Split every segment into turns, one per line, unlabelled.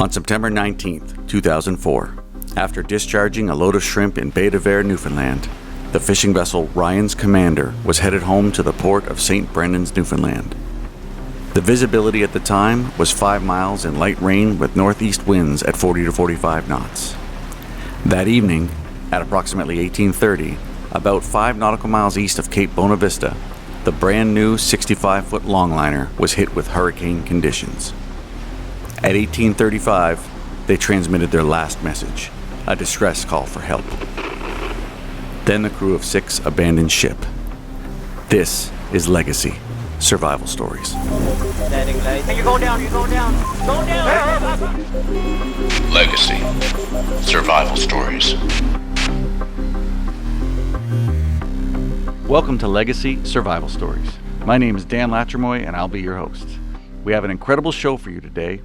On September 19th, 2004, after discharging a load of shrimp in Bay de Vere, Newfoundland, the fishing vessel Ryan's Commander was headed home to the port of St. Brendan's, Newfoundland. The visibility at the time was 5 miles in light rain with northeast winds at 40 to 45 knots. That evening, at approximately 1830, about 5 nautical miles east of Cape Bona Vista, the brand new 65-foot longliner was hit with hurricane conditions. At 1835, they transmitted their last message, a distress call for help. Then the crew of 6 abandoned ship. This is Legacy Survival Stories.
Hey, you're going down, Go down!
Legacy Survival Stories.
Welcome to Legacy Survival Stories. My name is Dan Latremouille, and I'll be your host. We have an incredible show for you today.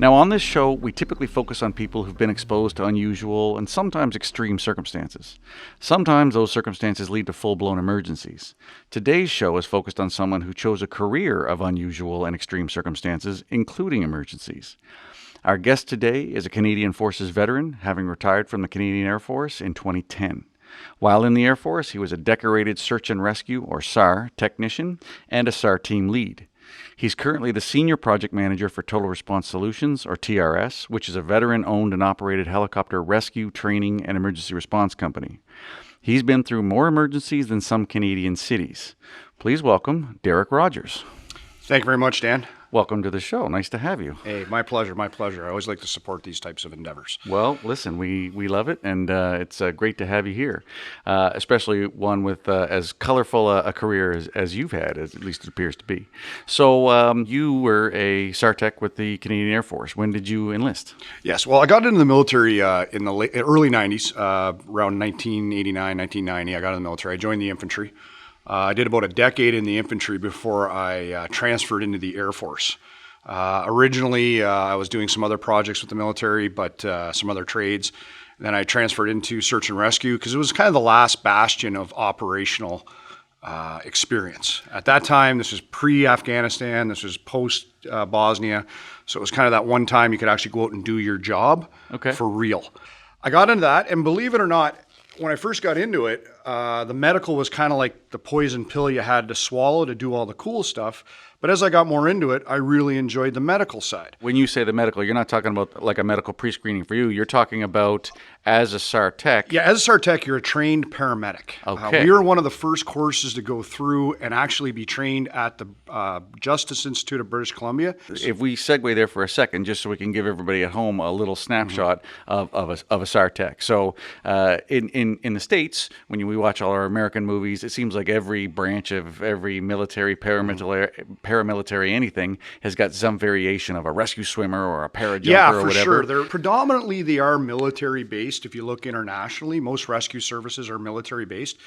Now, on this show, we typically focus on people who've been exposed to unusual and sometimes extreme circumstances. Sometimes those circumstances lead to full-blown emergencies. Today's show is focused on someone who chose a career of unusual and extreme circumstances, including emergencies. Our guest today is a Canadian Forces veteran, having retired from the Canadian Air Force in 2010. While in the Air Force, he was a decorated search and rescue, or SAR, technician and a SAR team lead. He's currently the Senior Project Manager for Total Response Solutions, or TRS, which is a veteran-owned and operated helicopter rescue, training, and emergency response company. He's been through more emergencies than some Canadian cities. Please welcome Derek Rogers.
Thank you very much, Dan.
Welcome to the show. Nice to have you.
Hey, my pleasure, my pleasure. I always like to support these types of endeavors.
Well, listen, we love it, and it's great to have you here, especially one with as colorful a career as you've had, as at least it appears to be. So you were a SAR tech with the Canadian Air Force. When did you enlist?
Yes, well, I got into the military in the early 90s, around 1989, 1990. I got in the military. I joined the infantry. I did about a decade in the infantry before I transferred into the Air Force. Originally, I was doing some other projects with the military, but some other trades. Then I transferred into search and rescue because it was kind of the last bastion of operational experience. At that time, this was pre-Afghanistan, this was post-Bosnia, so it was kind of that one time you could actually go out and do your job for real. I got into that, and believe it or not, when I first got into it, the medical was kind of like the poison pill you had to swallow to do all the cool stuff. But as I got more into it, I really enjoyed the medical side.
When you say the medical, you're not talking about like a medical pre-screening for you. You're talking about as a SAR tech.
Yeah, as a SAR tech, you're a trained paramedic.
Okay.
We were one of the first courses to go through and actually be trained at the Justice Institute of British Columbia.
If we segue there for a second, just so we can give everybody at home a little snapshot of a SAR tech. So in the States, when we watch all our American movies, it seems like every branch of every military, paramilitary anything has got some variation of a rescue swimmer or a parajumper or whatever.
Yeah, for sure. They are military based. If you look internationally, most rescue services are military based.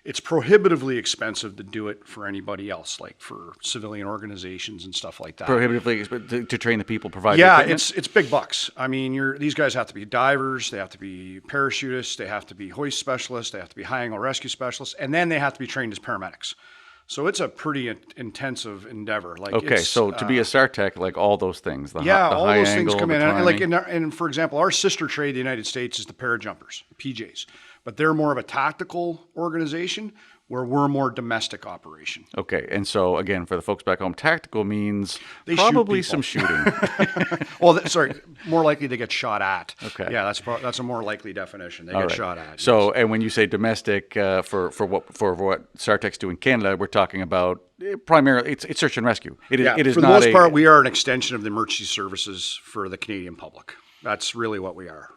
It's prohibitively expensive to do it for anybody else, like for civilian organizations and stuff like that.
Prohibitively expensive to train the people, provide
Yeah,
the equipment?
it's big bucks. I mean, these guys have to be divers, they have to be parachutists, they have to be hoist specialists, they have to be high angle rescue specialists, and then they have to be trained as paramedics. So it's a pretty intensive endeavor.
So to be a SAR tech, like all those things, the
all
high
those
angle,
things come in.
climbing.
And for example, our sister trade, the United States, is the parajumpers, the PJs, but they're more of a tactical organization where we're more domestic operation.
Okay, and so again, for the folks back home, tactical means
they
probably
shoot
some shooting.
Well, more likely they get shot at.
Okay.
Yeah, that's a more likely definition. They get shot at.
So, and when you say domestic, for what SAR techs do in Canada, we're talking about primarily it's search and rescue. It is
for
not
the most part, we are an extension of the emergency services for the Canadian public. That's really what we are.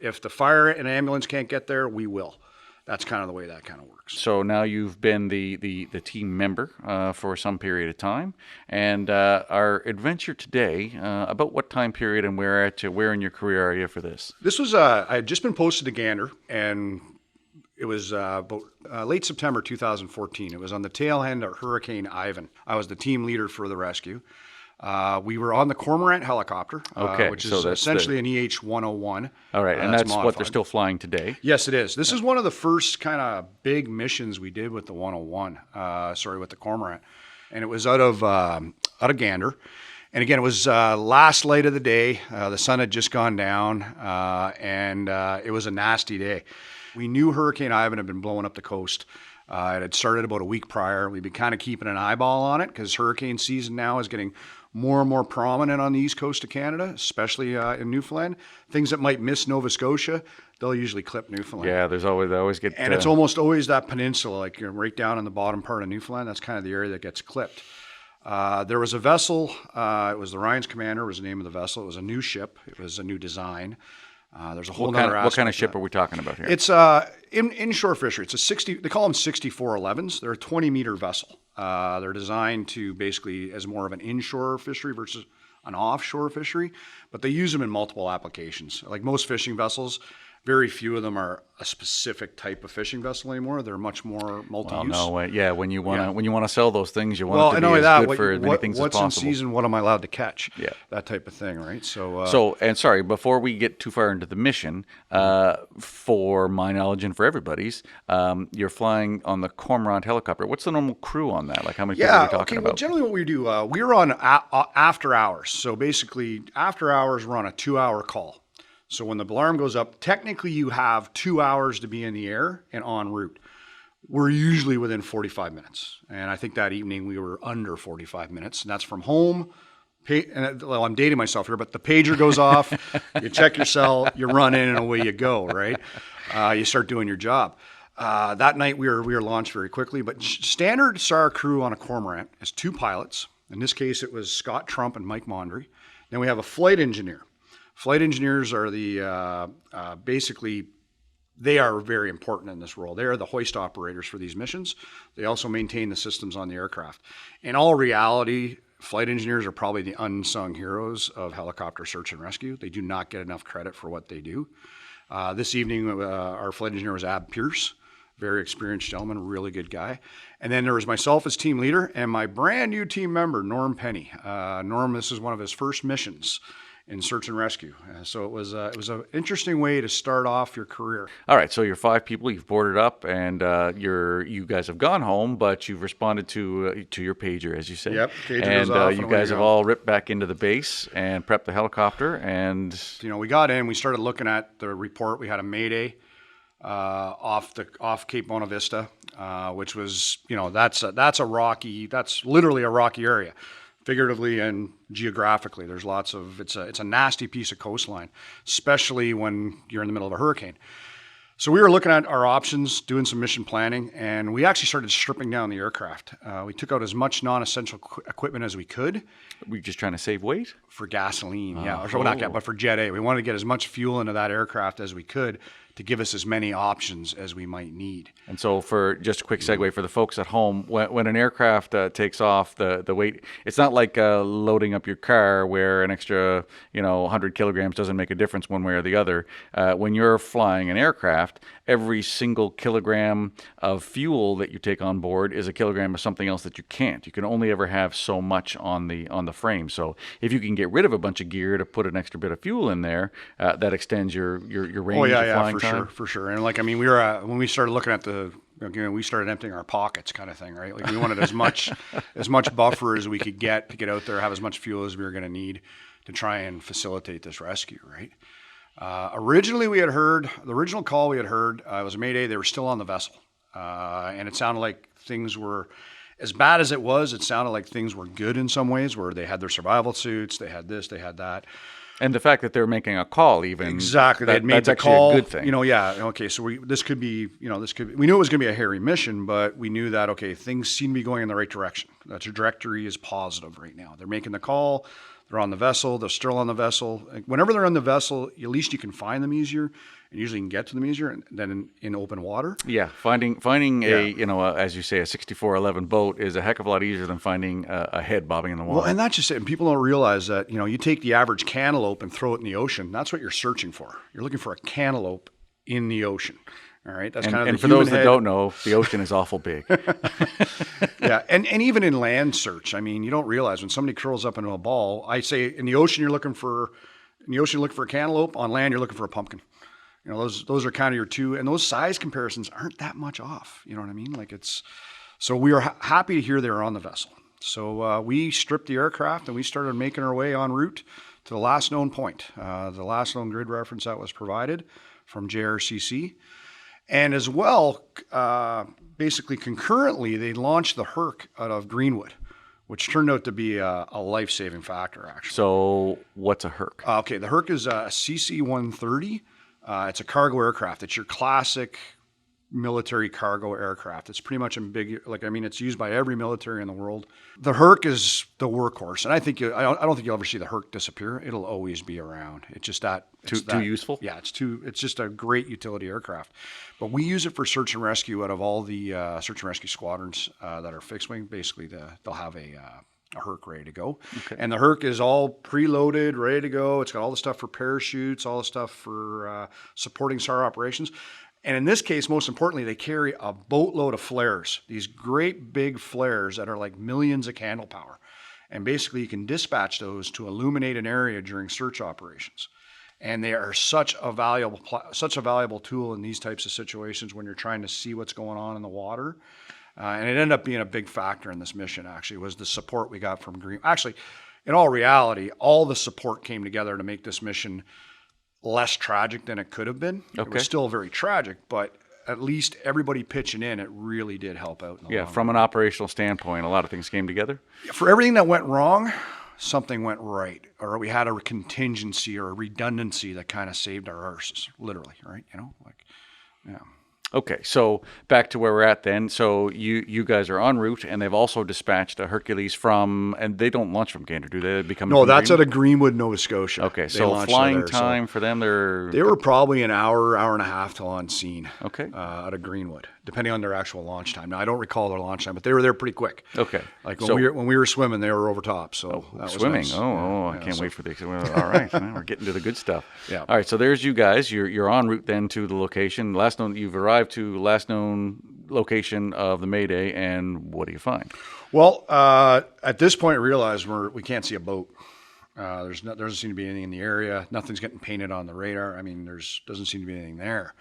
If the fire and ambulance can't get there, we will. That's kind of the way that kind of works.
So now you've been the team member for some period of time, and our adventure today, about what time period and where in your career are you for this?
This was I had just been posted to Gander, and it was about late September 2014. It was on the tail end of Hurricane Ivan. I was the team leader for the rescue. We were on the Cormorant helicopter, which is essentially an EH-101.
All right, and that's what they're still flying today.
Yes, it is. This is one of the first kind of big missions we did with the 101, with the Cormorant. And it was out of Gander. And again, it was last light of the day. The sun had just gone down, and it was a nasty day. We knew Hurricane Ivan had been blowing up the coast. It had started about a week prior. We'd been kind of keeping an eyeball on it because hurricane season now is getting more and more prominent on the east coast of Canada, especially in Newfoundland. Things that might miss Nova Scotia, they'll usually clip Newfoundland.
Yeah, they always get...
And it's almost always that peninsula, like right down in the bottom part of Newfoundland. That's kind of the area that gets clipped. There was a vessel. It was the Ryan's Commander was the name of the vessel. It was a new ship. It was a new design. There's a whole other aspect.
What kind of ship are we talking about here?
It's inshore fishery. It's a 60. They call them 6411s. They're a 20-meter vessel. They're designed to basically as more of an inshore fishery versus an offshore fishery, but they use them in multiple applications. Like most fishing vessels, very few of them are a specific type of fishing vessel anymore. They're much more multi-use.
Well, no, yeah. When you want to sell those things, you want it to be as good for as many things as possible.
What's in season? What am I allowed to catch?
Yeah,
that type of thing, right?
And sorry, before we get too far into the mission, for my knowledge and for everybody's, you're flying on the Cormorant helicopter. What's the normal crew on that? Like how many people are we talking about?
Well, generally what we do, we're on after hours. So basically, after hours, we're on a 2-hour call. So when the alarm goes up, technically you have 2 hours to be in the air and en route. We're usually within 45 minutes. And I think that evening we were under 45 minutes. And that's from home. Well, I'm dating myself here, but the pager goes off. You check your cell, you run in, and away you go, right? You start doing your job. That night we were launched very quickly. But standard SAR crew on a Cormorant is 2 pilots. In this case, it was Scott Trump and Mike Mondry. Then we have a flight engineer. Flight engineers are basically, they are very important in this role. They are the hoist operators for these missions. They also maintain the systems on the aircraft. In all reality, flight engineers are probably the unsung heroes of helicopter search and rescue. They do not get enough credit for what they do. This evening, our flight engineer was Ab Pierce, very experienced gentleman, really good guy. And then there was myself as team leader and my brand new team member, Norm Penny. Norm, this is one of his first missions in search and rescue. So it was an interesting way to start off your career.
All right, so you're 5 people, you've boarded up, and you guys have gone home, but you've responded to your pager, as you said.
Yep, pager
and
goes off.
You guys have all ripped back into the base and prepped the helicopter, and...
we got in, we started looking at the report. We had a mayday off Cape Buena Vista, which was, that's literally a rocky area. Figuratively and geographically, there's lots of, it's a nasty piece of coastline, especially when you're in the middle of a hurricane. So we were looking at our options, doing some mission planning, and we actually started stripping down the aircraft. We took out as much non-essential equipment as we could.
Were you just trying to save weight?
For gasoline, but for Jet A. We wanted to get as much fuel into that aircraft as we could to give us as many options as we might need.
And so for just a quick segue for the folks at home, when an aircraft takes off, the weight, it's not like loading up your car where an extra 100 kilograms doesn't make a difference one way or the other. When you're flying an aircraft, every single kilogram of fuel that you take on board is a kilogram of something else that you can't. You can only ever have so much on the frame. So if you can get rid of a bunch of gear to put an extra bit of fuel in there, that extends your range of flying time.
For sure. And we were when we started looking at we started emptying our pockets, kind of thing, right? Like we wanted as much buffer as we could get to get out there, have as much fuel as we were going to need to try and facilitate this rescue, right? Originally, the original call we had heard was a Mayday. They were still on the vessel, and it sounded like things were. As bad as it was, it sounded like things were good in some ways, where they had their survival suits, they had this, they had that.
And the fact that they're making a call, even
exactly, they had made the call.
A good thing.
Okay. So we knew it was going to be a hairy mission, but we knew that things seem to be going in the right direction. The trajectory is positive right now. They're making the call. They're on the vessel. They're still on the vessel. Whenever they're on the vessel, at least you can find them easier, and usually you can get to them easier than in open water. Yeah,
finding as you say, a 6411 boat is a heck of a lot easier than finding a head bobbing in the water.
Well, and that's just it. And people don't realize that you take the average cantaloupe and throw it in the ocean. That's what you're searching for. You're looking for a cantaloupe in the ocean. All right, that's kind of.
And for those that don't know, the ocean is awful big.
Yeah, and even in land search, you don't realize when somebody curls up into a ball. I say in the ocean you're looking for a cantaloupe. On land you're looking for a pumpkin. Those are kind of your two, and those size comparisons aren't that much off. You know what I mean? So we are happy to hear they're on the vessel. So we stripped the aircraft and we started making our way en route to the last known point, the last known grid reference that was provided from JRCC. And as well, basically concurrently, they launched the Herc out of Greenwood, which turned out to be a life-saving factor, actually.
So what's a Herc?
Okay, the Herc is a CC-130. It's a cargo aircraft. It's your classic military cargo aircraft. It's pretty much it's used by every military in the world. The Herc is the workhorse, and I don't think you'll ever see the Herc disappear. It'll always be around. It's just too
useful.
Yeah, it's just a great utility aircraft. But we use it for search and rescue. Out of all the search and rescue squadrons that are fixed wing, basically they'll have a Herc ready to go.
Okay.
And the Herc is all preloaded, ready to go. It's got all the stuff for parachutes, all the stuff for supporting SAR operations. And in this case, most importantly, they carry a boatload of flares, these great big flares that are like millions of candle power. And basically, you can dispatch those to illuminate an area during search operations. And they are such a valuable tool in these types of situations when you're trying to see what's going on in the water. And it ended up being a big factor in this mission, actually, was the support we got from Green. Actually, in all reality, all the support came together to make this mission less tragic than it could have been.
Okay.
It was still very tragic, but at least everybody pitching in, it really did help out.
Yeah, from an operational standpoint, a lot of things came together.
For everything that went wrong, something went right, or we had a contingency or a redundancy that kind of saved our arses, literally, right? Yeah.
Okay, so back to where we're at then. So you guys are en route, and they've also dispatched a Hercules and they don't launch from Gander, do they?
No, that's out of Greenwood, Nova Scotia.
Okay, so flying time for them,
they were probably an hour and a half till on scene.
Okay.
Out of Greenwood, depending on their actual launch time. Now, I don't recall their launch time, but they were there pretty quick.
Okay.
Like when we were swimming, they were over top. So that was
swimming.
nice.
I can't wait for the. All right, now we're getting to the good stuff.
Yeah.
All right, so there's you guys. You're en route then to the location. You've arrived to last known location of the Mayday, and what do you find?
Well, at this point, I realized we can't see a boat. There doesn't seem to be anything in the area. Nothing's getting painted on the radar. I mean, doesn't seem to be anything there.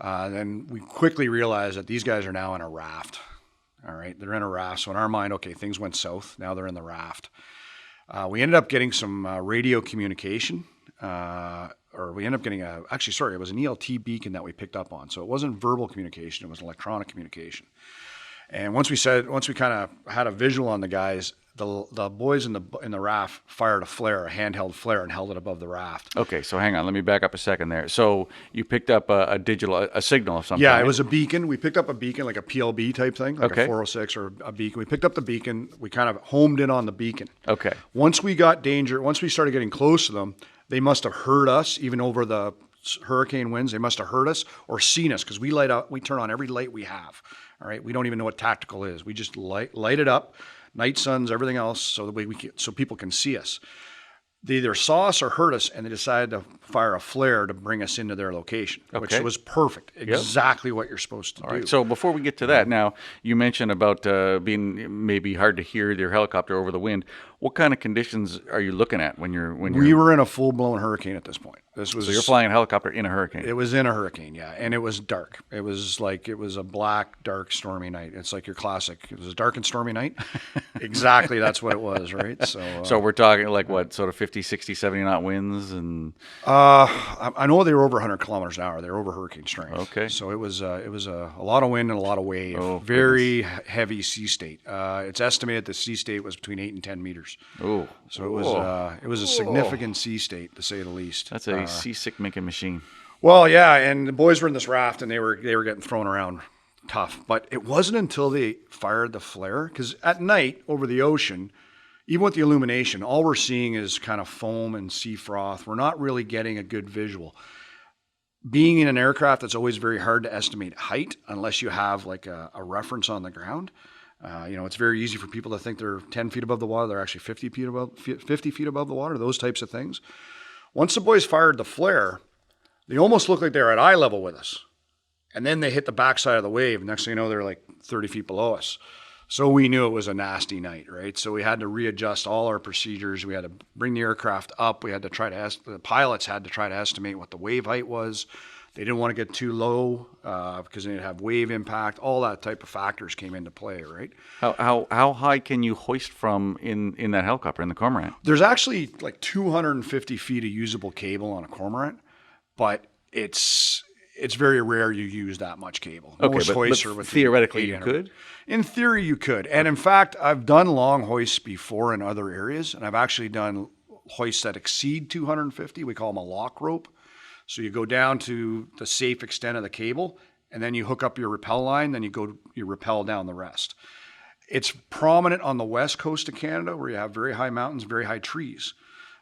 Then we quickly realized that these guys are now in a raft. All right, they're in a raft. So in our mind, okay, things went south. Now they're in the raft. We ended up getting some radio communication. Or we ended up getting it was an ELT beacon that we picked up on. So it wasn't verbal communication, it was electronic communication. And once we kind of had a visual on the guys, the boys in the raft fired a handheld flare, and held it above the raft.
Okay, so hang on, let me back up a second there. So you picked up a signal of some kind.
Yeah, it was a beacon. We picked up a beacon, like a PLB type thing, like
okay.
a 406 or a beacon. We picked up the beacon. We kind of homed in on the beacon.
Okay.
Once we started getting close to them, they must have heard us, even over the hurricane winds. They must have heard us or seen us, because we turn on every light we have. All right, we don't even know what tactical is. We just light it up, night suns, everything else, so so people can see us. They either saw us or heard us, and they decided to fire a flare to bring us into their location, which was perfect. Exactly what you're supposed to do.
Right. So before we get to that, now you mentioned about being maybe hard to hear your helicopter over the wind. What kind of conditions are you looking at when you're?
We were in a full-blown hurricane at this point.
So you're flying a helicopter in a hurricane.
It was in a hurricane, yeah, and it was dark. It was a black, dark, stormy night. It's like your classic. It was a dark and stormy night. Exactly, that's what it was, right?
So we're talking like what, sort of 50, 60, 70 knot winds, and
I know they were over 100 kilometers an hour. They were over hurricane strength.
Okay.
So it was a lot of wind and a lot of wave.
Oh,
very heavy sea state. It's estimated the sea state was between 8 and 10 meters.
Oh,
so it was a significant sea state, to say the least.
That's a seasick making machine.
Well, yeah, and the boys were in this raft, and they were getting thrown around tough. But it wasn't until they fired the flare, because at night over the ocean, even with the illumination, all we're seeing is kind of foam and sea froth. We're not really getting a good visual. Being in an aircraft, it's always very hard to estimate height unless you have like a reference on the ground. It's very easy for people to think they're 10 feet above the water. They're actually 50 feet above the water, those types of things. Once the boys fired the flare, they almost looked like they were at eye level with us. And then they hit the backside of the wave. Next thing you know, they're like 30 feet below us. So we knew it was a nasty night, right? So we had to readjust all our procedures. We had to bring the aircraft up. We had to the pilots had to try to estimate what the wave height was. They didn't want to get too low because they'd have wave impact. All that type of factors came into play, right?
How high can you hoist from in that helicopter, in the cormorant?
There's actually like 250 feet of usable cable on a cormorant, but it's very rare you use that much cable.
Okay,
Most hoists
but
are with
theoretically you
800.
could?
In theory, you could. And in fact, I've done long hoists before in other areas, and I've actually done hoists that exceed 250. We call them a lock rope. So you go down to the safe extent of the cable, and then you hook up your rappel line, then you rappel down the rest. It's prominent on the west coast of Canada where you have very high mountains, very high trees.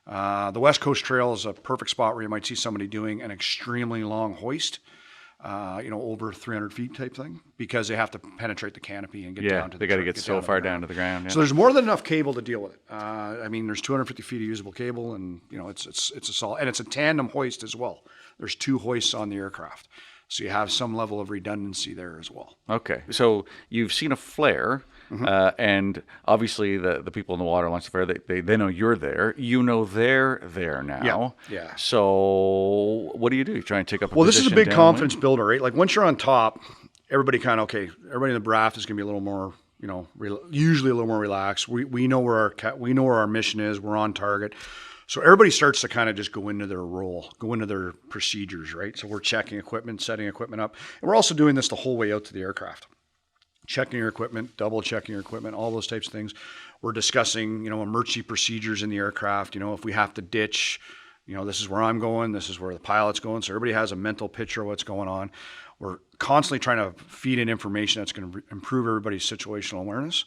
The West Coast Trail is a perfect spot where you might see somebody doing an extremely long hoist, over 300 feet type thing, because they have to penetrate the canopy and get down to the
they got to get so far down to the ground. Yeah.
So there's more than enough cable to deal with it. There's 250 feet of usable cable, and it's a solid, and it's a tandem hoist as well. There's 2 hoists on the aircraft, so you have some level of redundancy there as well.
Okay, so you've seen a flare, and obviously the people in the water launch the flare. They know you're there. You know they're there now.
Yeah.
So what do? You try and take up a
Well, this is a
position
big
downwind?
confidence builder, right? Like once you're on top, everybody everybody in the raft is going to be a little more, usually a little more relaxed. We know where our mission is. We're on target. So everybody starts to kind of just go into their role, go into their procedures, right? So we're checking equipment, setting equipment up. And we're also doing this the whole way out to the aircraft. Checking your equipment, double checking your equipment, all those types of things. We're discussing, emergency procedures in the aircraft. If we have to ditch, this is where I'm going, this is where the pilot's going. So everybody has a mental picture of what's going on. We're constantly trying to feed in information that's going to improve everybody's situational awareness.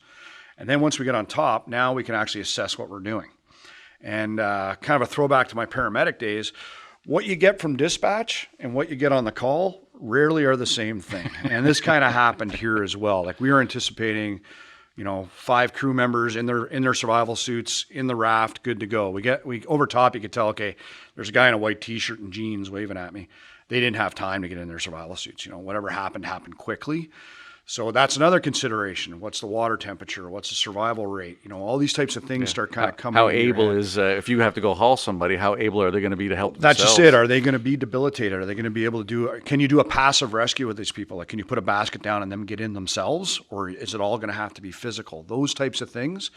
And then once we get on top, now we can actually assess what we're doing. And kind of a throwback to my paramedic days, what you get from dispatch and what you get on the call rarely are the same thing. And this kind of happened here as well. Like we were anticipating, 5 crew members in their survival suits in the raft, good to go. We over top, you could tell, okay, there's a guy in a white t-shirt and jeans waving at me. They didn't have time to get in their survival suits. Whatever happened quickly. So that's another consideration. What's the water temperature? What's the survival rate? All these types of things start kind of coming.
How
into your
able
head.
is if you have to go haul somebody? How able are they going to be to help
That's
themselves?
just it. Are they going to be debilitated? Are they going to be able to do? Can you do a passive rescue with these people? Like, can you put a basket down and them get in themselves, or is it all going to have to be physical? Those types of things,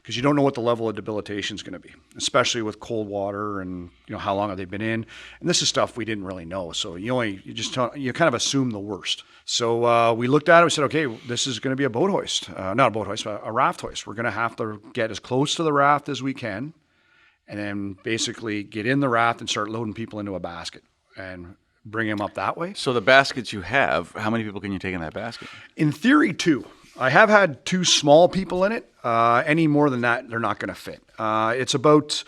because you don't know what the level of debilitation is going to be, especially with cold water and how long have they been in. And this is stuff we didn't really know. So you kind of assume the worst. So we looked at it. We said, okay, this is going to be a boat hoist, not a boat hoist, but a raft hoist. We're going to have to get as close to the raft as we can, and then basically get in the raft and start loading people into a basket and bring them up that way.
So the baskets you have, how many people can you take in that basket?
In theory, 2. I have had 2 small people in it. Any more than that, they're not going to fit. It's about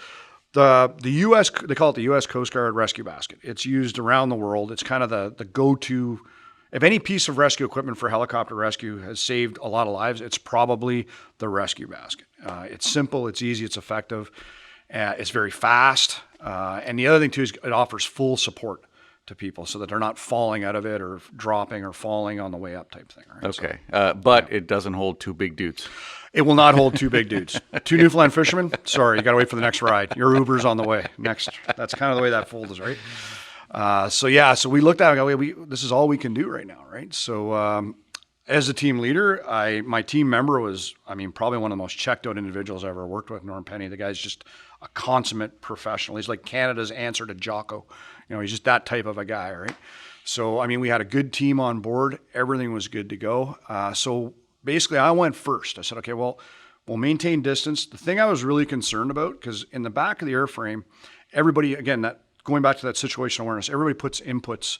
the U.S. They call it the U.S. Coast Guard rescue basket. It's used around the world. It's kind of the go-to. If any piece of rescue equipment for helicopter rescue has saved a lot of lives, it's probably the rescue basket. It's simple, it's easy, it's effective, it's very fast, and the other thing too is it offers full support to people so that they're not falling out of it or dropping or falling on the way up type thing. Right?
Okay, but it doesn't hold 2 big dudes.
It will not hold 2 big dudes. 2 Newfoundland fishermen? Sorry, you got to wait for the next ride. Your Uber's on the way. Next. That's kind of the way that folds, right? So we looked at it and go, this is all we can do right now, right? So as a team leader, my team member was, probably one of the most checked out individuals I ever worked with, Norm Penny. The guy's just a consummate professional. He's like Canada's answer to Jocko. He's just that type of a guy, right? So, we had a good team on board. Everything was good to go. So basically I went first. I said, okay, well, we'll maintain distance. The thing I was really concerned about, because in the back of the airframe, everybody, again, going back to that situational awareness, everybody puts inputs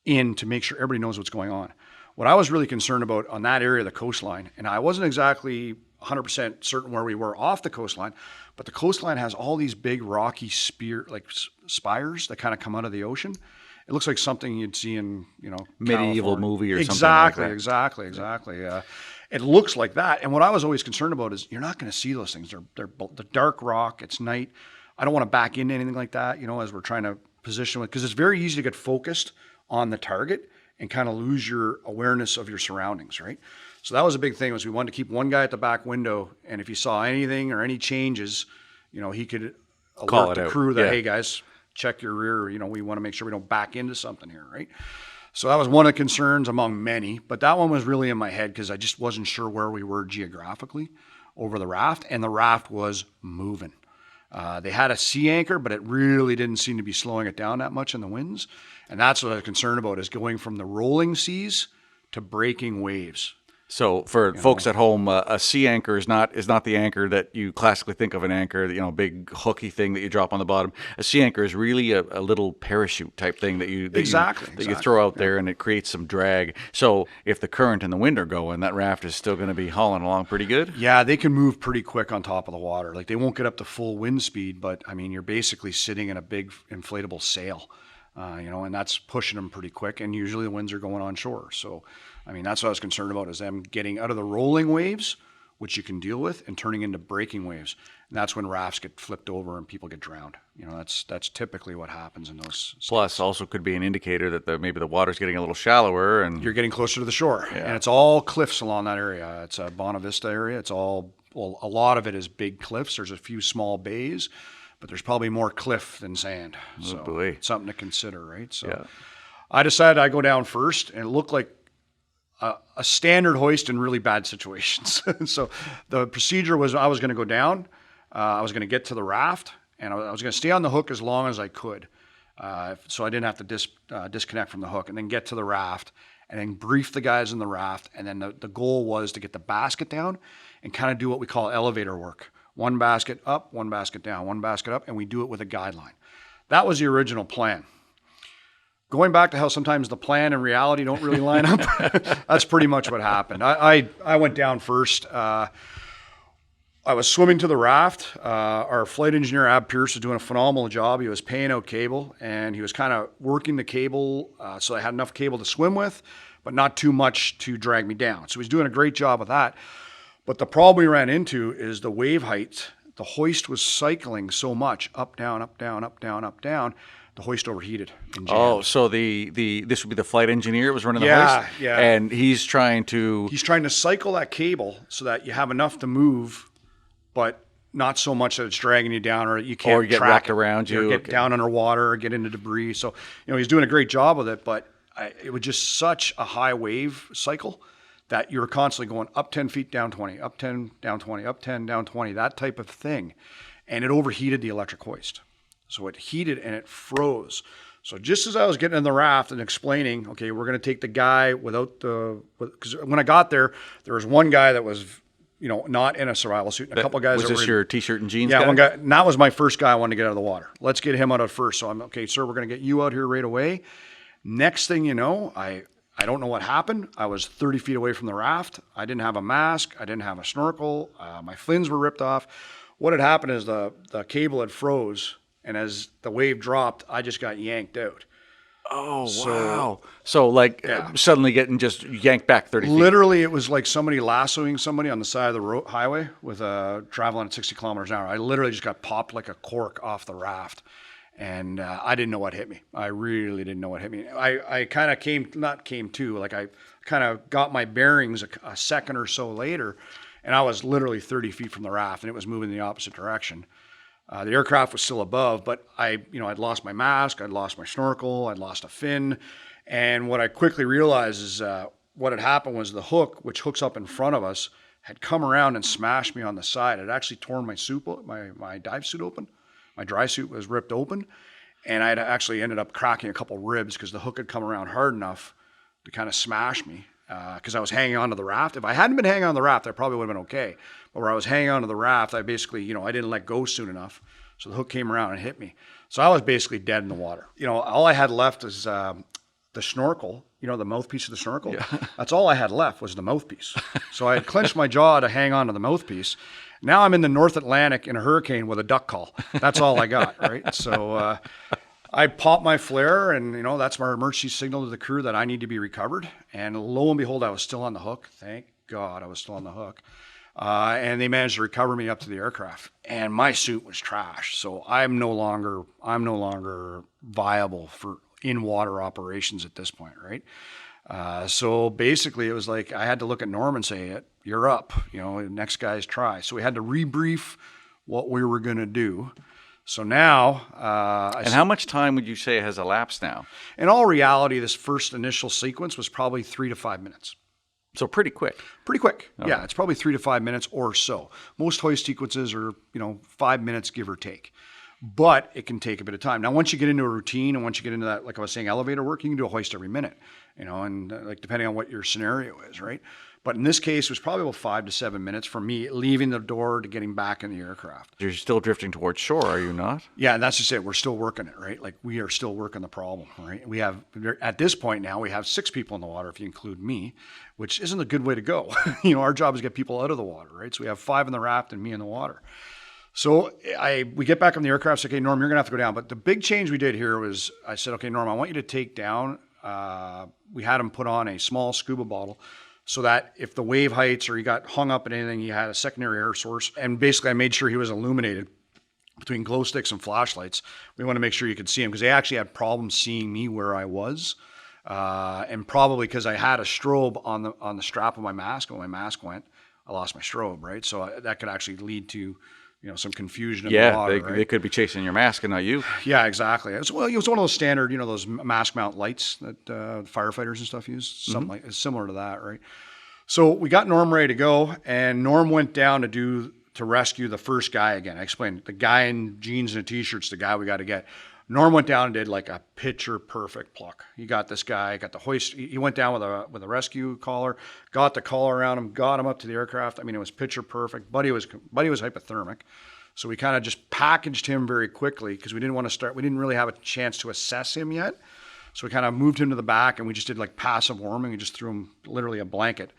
in to make sure everybody knows what's going on. What I was really concerned about on that area of the coastline, and I wasn't exactly 100% certain where we were off the coastline, but the coastline has all these big rocky spires that kind of come out of the ocean. It looks like something you'd see in,
medieval
California.
movie or something like that.
Exactly. It looks like that. And what I was always concerned about is you're not going to see those things. They're the dark rock. It's night. I don't want to back into anything like that, as we're trying to position it, because it's very easy to get focused on the target and kind of lose your awareness of your surroundings, right? So that was a big thing, was we wanted to keep one guy at the back window, and if he saw anything or any changes, he could
Call
alert
it
the
out.
crew that,
Yeah.
hey guys, check your rear. We want to make sure we don't back into something here, right? So that was one of the concerns among many, but that one was really in my head because I just wasn't sure where we were geographically over the raft, and the raft was moving. They had a sea anchor, but it really didn't seem to be slowing it down that much in the winds. And that's what I was concerned about, is going from the rolling seas to breaking waves.
So for folks at home, a sea anchor is not the anchor that you classically think of an anchor, big hooky thing that you drop on the bottom. A sea anchor is really a little parachute type thing that you throw out there, and it creates some drag. So if the current and the wind are going, that raft is still going to be hauling along pretty good.
Yeah, they can move pretty quick on top of the water. Like, they won't get up to full wind speed, but I mean, you're basically sitting in a big inflatable sail. And that's pushing them pretty quick, and usually the winds are going on shore. So, I mean, that's what I was concerned about, is them getting out of the rolling waves, which you can deal with, and turning into breaking waves. And that's when rafts get flipped over and people get drowned. That's typically what happens in those.
Plus, also could be an indicator that maybe the water's getting a little shallower, and
you're getting closer to the shore.
Yeah.
And it's all cliffs along that area. It's a Bonavista area. It's all, a lot of it is big cliffs. There's a few small bays, but there's probably more cliff than sand. So it's something to consider, right? So I decided I'd go down first, and it looked like a standard hoist in really bad situations. So the procedure was, I was going to go down, I was going to get to the raft, and I was going to stay on the hook as long as I could, so I didn't have to disconnect from the hook, and then get to the raft, and then brief the guys in the raft. And then the goal was to get the basket down and kind of do what we call elevator work. One basket up, one basket down, one basket up, and we do it with a guideline. That was the original plan. Going back to how sometimes the plan and reality don't really line up, that's pretty much what happened. I went down first. I was swimming to the raft. Our flight engineer, Ab Pierce, was doing a phenomenal job. He was paying out cable, and he was kind of working the cable so I had enough cable to swim with, but not too much to drag me down. So he's doing a great job with that. But the problem we ran into is the wave height. The hoist was cycling so much, up, down, up, down, up, down, up, down. The hoist overheated and jammed.
Oh, so this would be the flight engineer was running the hoist?
Yeah.
And he's trying to
cycle that cable so that you have enough to move, but not so much that it's dragging you down, or you can't
get wrapped around you,
or get down underwater, or get into debris. So, he's doing a great job with it, but it was just such a high wave cycle that you're constantly going up 10 feet, down 20, up 10, down 20, up 10, down 20, that type of thing. And it overheated the electric hoist. So it heated and it froze. So just as I was getting in the raft and explaining, okay, we're going to take the guy because when I got there was one guy that was, not in a survival suit, and a couple of guys
was this your t-shirt and jeans
guy?
Yeah,
one guy, and that was my first guy I wanted to get out of the water. Let's get him out of first. So I'm, okay, sir, we're going to get you out here right away. Next thing you know, I don't know what happened. I was 30 feet away from the raft. I didn't have a mask. I didn't have a snorkel. My fins were ripped off. What had happened is the cable had froze, and as the wave dropped, I just got yanked out.
Oh, wow. So suddenly getting just yanked back 30 feet.
Literally, it was like somebody lassoing somebody on the side of the highway with traveling at 60 kilometers an hour. I literally just got popped like a cork off the raft. And I didn't know what hit me. I really didn't know what hit me. I kind of I kind of got my bearings a second or so later, and I was literally 30 feet from the raft, and it was moving in the opposite direction. The aircraft was still above, but I'd lost my mask, I'd lost my snorkel, I'd lost a fin. And what I quickly realized is what had happened was the hook, which hooks up in front of us, had come around and smashed me on the side. It had actually torn my dive suit open. My dry suit was ripped open, and I had actually ended up cracking a couple ribs because the hook had come around hard enough to kind of smash me because I was hanging onto the raft. If I hadn't been hanging on the raft, I probably would have been okay. But where I was hanging onto the raft, I basically, I didn't let go soon enough. So the hook came around and hit me. So I was basically dead in the water. All I had left is the snorkel, the mouthpiece of the snorkel. Yeah. That's all I had left was the mouthpiece. So I had clenched my jaw to hang on to the mouthpiece. Now I'm in the North Atlantic in a hurricane with a duck call. That's all I got, right? So I popped my flare, and that's my emergency signal to the crew that I need to be recovered. And lo and behold, I was still on the hook. Thank God I was still on the hook. And they managed to recover me up to the aircraft. And my suit was trashed, so I'm no longer viable for in-water operations at this point, right? So basically, it was like I had to look at Norm and say, "You're up. Next guy's try." So we had to rebrief what we were going to do. So now,
And how much time would you say has elapsed now?
in all reality, this first initial sequence was probably 3 to 5 minutes.
So pretty quick.
Pretty quick. Yeah, it's probably 3 to 5 minutes or so. Most hoist sequences are, 5 minutes, give or take. But it can take a bit of time. Now, once you get into a routine and once you get into that, like I was saying, elevator work, you can do a hoist every minute, and like depending on what your scenario is, right? But in this case, it was probably about 5 to 7 minutes from me leaving the door to getting back in the aircraft.
You're still drifting towards shore, are you not?
Yeah, and that's just it. We're still working it, right? Like we are still working the problem, right? We have, at this point now, we have 6 people in the water if you include me, which isn't a good way to go. Our job is to get people out of the water, right? So we have 5 in the raft and me in the water. So we get back on the aircraft, say, okay, Norm, you're going to have to go down. But the big change we did here was I said, okay, Norm, I want you to take down, we had him put on a small scuba bottle so that if the wave heights or he got hung up in anything, he had a secondary air source. And basically I made sure he was illuminated between glow sticks and flashlights. We want to make sure you could see him because they actually had problems seeing me where I was. And probably because I had a strobe on the strap of my mask. When my mask went, I lost my strobe, right? So that could actually lead to some confusion in the water, right?
They could be chasing your mask and not you.
Yeah, exactly. It was one of those standard, those mask mount lights that firefighters and stuff use. Something like it's similar to that, right? So we got Norm ready to go, and Norm went down to rescue the first guy again. I explained the guy in jeans and t-shirts, the guy we got to get. Norm went down and did like a picture perfect pluck. He got this guy, got the hoist. He went down with a rescue collar, got the collar around him, got him up to the aircraft. I mean, it was picture perfect. Buddy was hypothermic. So we kind of just packaged him very quickly because we didn't want to start. We didn't really have a chance to assess him yet. So we kind of moved him to the back and we just did like passive warming. We just threw him literally a blanket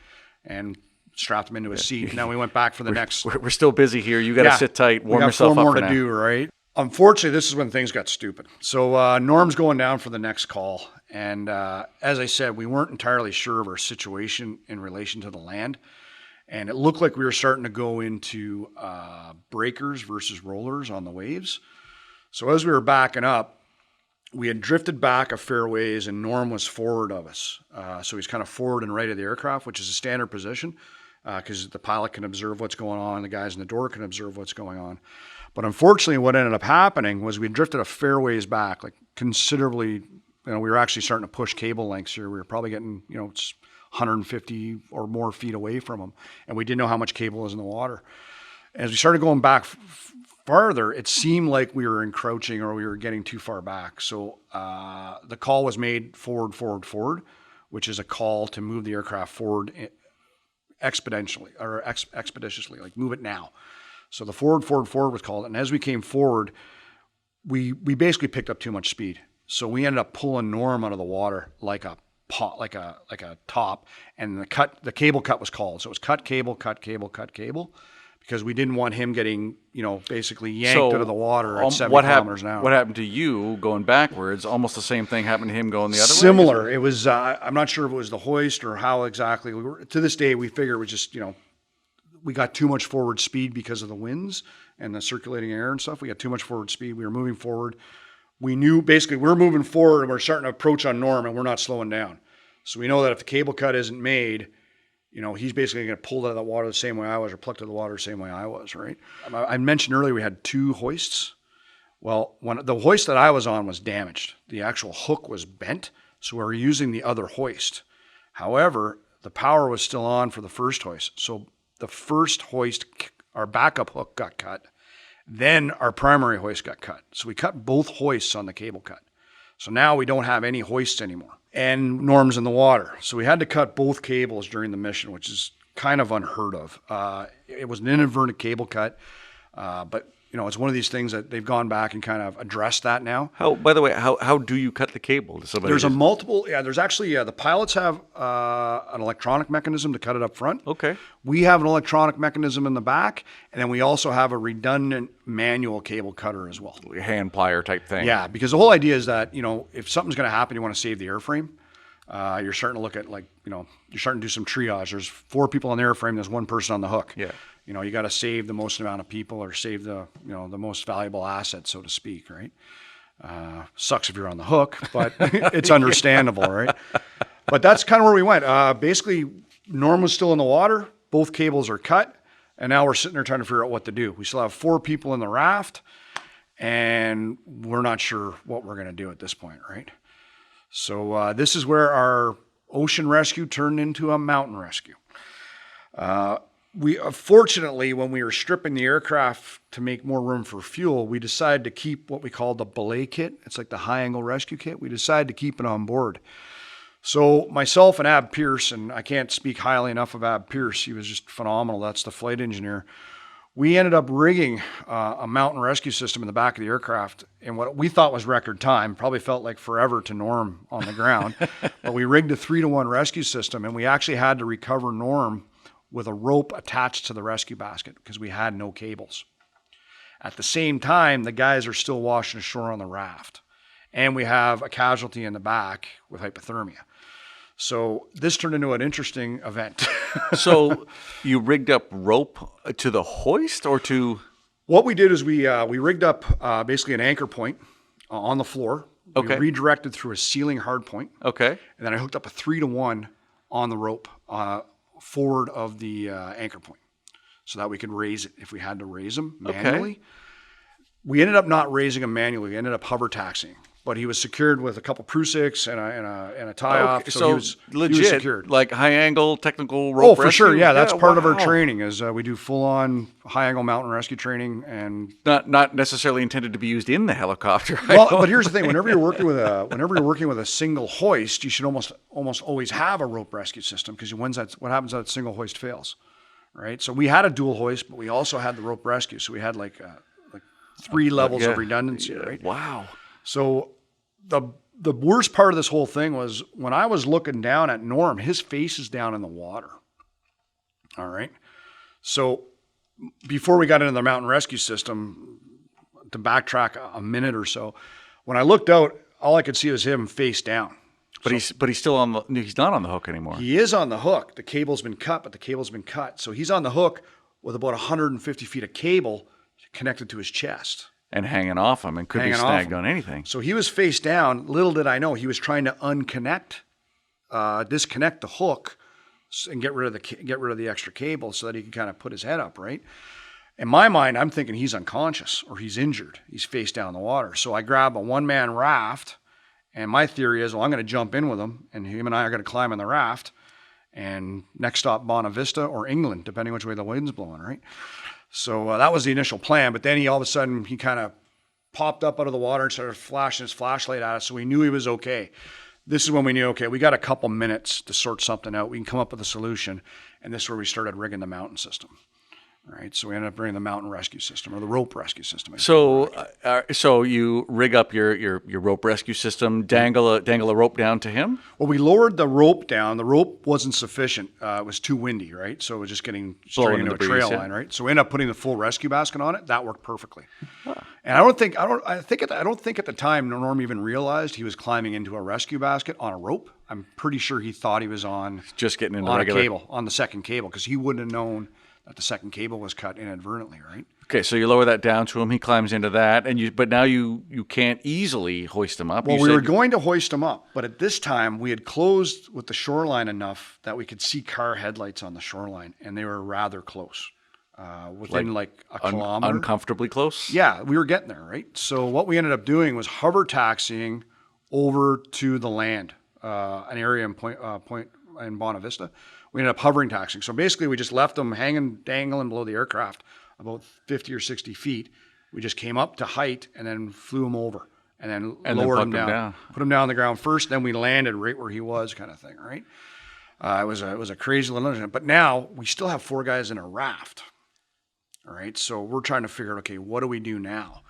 and strapped him into a seat. And then we went back for the next.
We're still busy here. You got to sit tight, warm yourself up.
We got 4 more to do, right? Unfortunately, this is when things got stupid. So Norm's going down for the next call. And as I said, we weren't entirely sure of our situation in relation to the land. And it looked like we were starting to go into breakers versus rollers on the waves. So as we were backing up, we had drifted back a fair ways and Norm was forward of us. So he's kind of forward and right of the aircraft, which is a standard position because the pilot can observe what's going on. The guys in the door can observe what's going on. But unfortunately, what ended up happening was we drifted a fair ways back, like considerably. We were actually starting to push cable lengths here. We were probably getting, 150 or more feet away from them. And we didn't know how much cable was in the water. As we started going back farther, it seemed like we were encroaching or we were getting too far back. So the call was made forward, which is a call to move the aircraft forward expeditiously, like move it now. So the forward was called. And as we came forward, we basically picked up too much speed. So we ended up pulling Norm out of the water like a top. And the cable cut was called. So it was cut cable, because we didn't want him getting, basically yanked out of the water at 70 kilometers an hour.
What happened to you going backwards? Almost the same thing happened to him going the other way?
Similar. It was, I'm not sure if it was the hoist or how exactly. To this day, we figure it was just, we got too much forward speed because of the winds and the circulating air and stuff. We got too much forward speed. We were moving forward. We knew basically we're moving forward and we're starting to approach on Norm and we're not slowing down. So we know that if the cable cut isn't made, he's basically going to pull out of the water the same way I was or plucked out of the water the same way I was, right? I mentioned earlier we had 2 hoists. Well, the hoist that I was on was damaged. The actual hook was bent, so we were using the other hoist. However, the power was still on for the first hoist. So the first hoist, our backup hook got cut. Then our primary hoist got cut. So we cut both hoists on the cable cut. So now we don't have any hoists anymore. And Norm's in the water. So we had to cut both cables during the mission, which is kind of unheard of. It was an inadvertent cable cut, but it's one of these things that they've gone back and kind of addressed that now.
By the way, how do you cut the cable?
There's there's actually, the pilots have an electronic mechanism to cut it up front.
Okay. We
have an electronic mechanism in the back, and then we also have a redundant manual cable cutter as well.
Hand plier type thing.
Yeah, because the whole idea is that, if something's going to happen, you want to save the airframe. You're starting to look at you're starting to do some triage. There's 4 people on the airframe. There's 1 person on the hook.
Yeah.
You got to save the most amount of people or save the most valuable asset, so to speak, right? Sucks if you're on the hook, but it's understandable, right? But that's kind of where we went. Basically, Norm was still in the water. Both cables are cut, and now we're sitting there trying to figure out what to do. We still have 4 people in the raft, and we're not sure what we're going to do at this point, right? So this is where our ocean rescue turned into a mountain rescue. We fortunately, when we were stripping the aircraft to make more room for fuel, we decided to keep what we call the belay kit. It's like the high angle rescue kit. We decided to keep it on board. So myself and Ab Pierce, and I can't speak highly enough of Ab Pierce, he was just phenomenal. That's the flight engineer. We ended up rigging a mountain rescue system in the back of the aircraft in what we thought was record time. Probably felt like forever to Norm on the ground. But we rigged a 3-to-1 rescue system, and we actually had to recover Norm with a rope attached to the rescue basket because we had no cables. At the same time, the guys are still washing ashore on the raft. And we have a casualty in the back with hypothermia. So this turned into an interesting event.
So you rigged up rope to the hoist or to?
What we did is we rigged up basically an anchor point on the floor.
Okay.
We redirected through a ceiling hard point.
Okay.
And then I hooked up a 3-to-1 on the rope forward of the anchor point so that we could raise it if we had to raise them manually.
Okay.
We ended up not raising him manually. We ended up hover taxiing. But he was secured with a couple Prusicks and a tie-off.
Okay,
So he was
legit,
he was secured.
like high angle technical rope
For
rescue?
sure. Yeah, that's part of our
wow.
training is we do full-on high-angle mountain rescue training. And
Not necessarily intended to be used in the helicopter.
well, but here's the thing: whenever you're working with a single hoist, you should almost always have a rope rescue system because what happens if that single hoist fails, right? So we had a dual hoist, but we also had the rope rescue. So we had like 3 levels of redundancy, right?
Wow.
So the worst part of this whole thing was when I was looking down at Norm, his face is down in the water. All right. So before we got into the mountain rescue system, to backtrack a minute or so, when I looked out, all I could see was him face down.
But he's still on he's not on the hook anymore.
He is on the hook. The cable's been cut, but the cable's been cut. So he's on the hook with about 150 feet of cable connected to his chest.
And hanging off him and could be snagged on anything.
So he was face down. Little did I know he was trying to disconnect the hook and get rid of the extra cable so that he could kind of put his head up, right? In my mind, I'm thinking he's unconscious or he's injured. He's face down in the water. So I grab a 1-man raft, and my theory is, well, I'm going to jump in with him, and him and I are going to climb in the raft, and next stop Bonavista or England, depending which way the wind's blowing, right? So that was the initial plan, but then all of a sudden he kind of popped up out of the water and started flashing his flashlight at us, so we knew he was okay. This is when we knew, okay, we got a couple minutes to sort something out. We can come up with a solution, and this is where we started rigging the mountain system. Right, so we ended up bringing the mountain rescue system or the rope rescue system.
So you rig up your rope rescue system, dangle a rope down to him.
Well, we lowered the rope down. The rope wasn't sufficient. It was too windy, right? So it was just getting straight into a trail line, right? So we ended up putting the full rescue basket on it. That worked perfectly. Huh. And I don't think at the time Norm even realized he was climbing into a rescue basket on a rope. I'm pretty sure he thought he was on
just getting into
on
regular
a cable, on the second cable, because he wouldn't have known that the second cable was cut inadvertently, right?
Okay, so you lower that down to him. He climbs into that, but now you can't easily hoist him up.
Well, we were going to hoist him up, but at this time we had closed with the shoreline enough that we could see car headlights on the shoreline, and they were rather close, within like a kilometer.
Uncomfortably close?
Yeah, we were getting there, right? So what we ended up doing was hover taxiing over to the land, an area in Point in Bonavista. We ended up hovering taxiing. So basically we just left them dangling below the aircraft about 50 or 60 feet. We just came up to height and then flew him over and then lowered him down. Put him down on the ground first, then we landed right where he was, kind of thing, right? It was a crazy little incident. But now we still have 4 guys in a raft. All right. So we're trying to figure out, okay, what do we do now?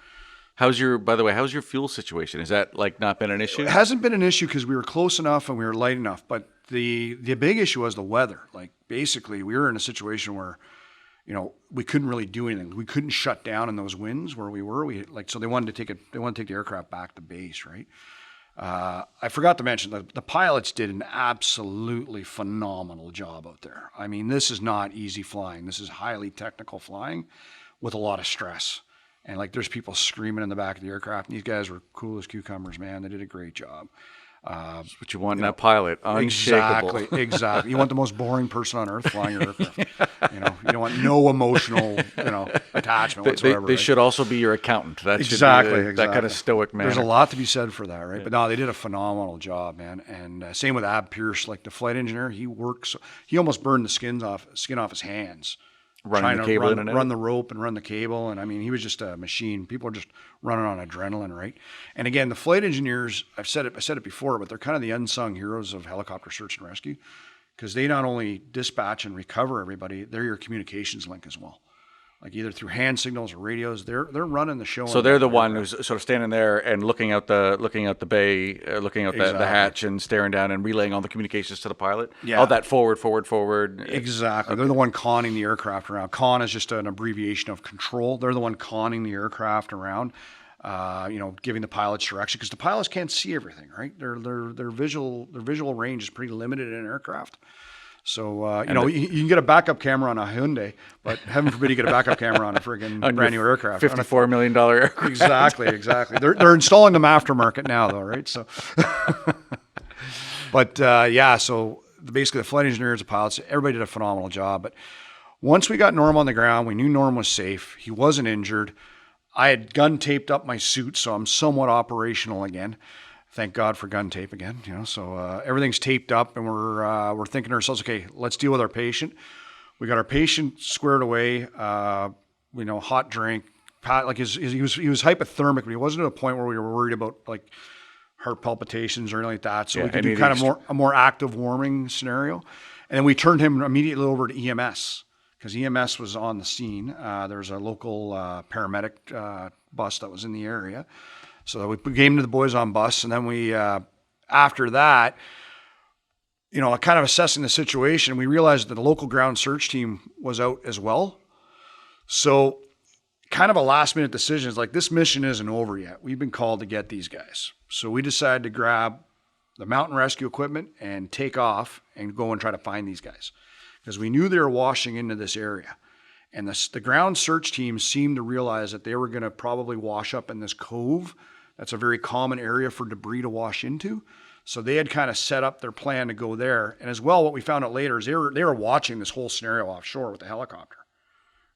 By the way, how's your fuel situation? Has that not been an issue?
It hasn't been an issue because we were close enough and we were light enough. But the big issue was the weather. Like basically we were in a situation where, we couldn't really do anything. We couldn't shut down in those winds where we were. So they wanted to take the aircraft back to base, right? I forgot to mention the pilots did an absolutely phenomenal job out there. I mean, this is not easy flying. This is highly technical flying with a lot of stress. And there's people screaming in the back of the aircraft. And these guys were cool as cucumbers, man. They did a great job.
That's what you want in that pilot, unshakable.
Exactly. You want the most boring person on earth flying your aircraft. You don't want no emotional, attachment whatsoever.
They should also be your accountant. That should
Exactly.
that kind of stoic man.
There's a lot to be said for that, right? Yeah. But no, they did a phenomenal job, man. And same with Ab Pierce, like the flight engineer. He almost burned the skin off his hands.
Running the cable
run the rope and run the cable. And I mean, he was just a machine. People are just running on adrenaline, right? And again, the flight engineers, I said it before, but they're kind of the unsung heroes of helicopter search and rescue, because they not only dispatch and recover everybody, they're your communications link as well. Like either through hand signals or radios, they're running the show.
So they're the one who's sort of standing there and looking out the bay, looking out the hatch and staring down and relaying all the communications to the pilot.
Yeah.
All that forward.
Exactly. Okay. They're the one conning the aircraft around. Con is just an abbreviation of control. They're the one conning the aircraft around. Giving the pilots direction, because the pilots can't see everything, right? Their visual range is pretty limited in an aircraft. So, you can get a backup camera on a Hyundai, but heaven forbid you get a backup camera on a friggin' brand new aircraft.
$54 million aircraft.
Exactly. They're installing them aftermarket now, though, right? So, but so basically the flight engineers, the pilots, everybody did a phenomenal job. But once we got Norm on the ground, we knew Norm was safe. He wasn't injured. I had gun taped up my suit, so I'm somewhat operational again. Thank God for gun tape again, So everything's taped up, and we're thinking to ourselves, okay, let's deal with our patient. We got our patient squared away. Hot drink. Like he was hypothermic, but he wasn't at a point where we were worried about like heart palpitations or anything like that. So we could do kind of a more active warming scenario, and then we turned him immediately over to EMS, because EMS was on the scene. There was a local paramedic bus that was in the area. So we gave him to the boys on bus, and then we, after that, kind of assessing the situation, we realized that the local ground search team was out as well. So kind of a last minute decision is like, this mission isn't over yet. We've been called to get these guys. So we decided to grab the mountain rescue equipment and take off and go and try to find these guys, because we knew they were washing into this area. And the ground search team seemed to realize that they were going to probably wash up in this cove. That's a very common area for debris to wash into. So they had kind of set up their plan to go there. And as well, what we found out later is they were watching this whole scenario offshore with the helicopter,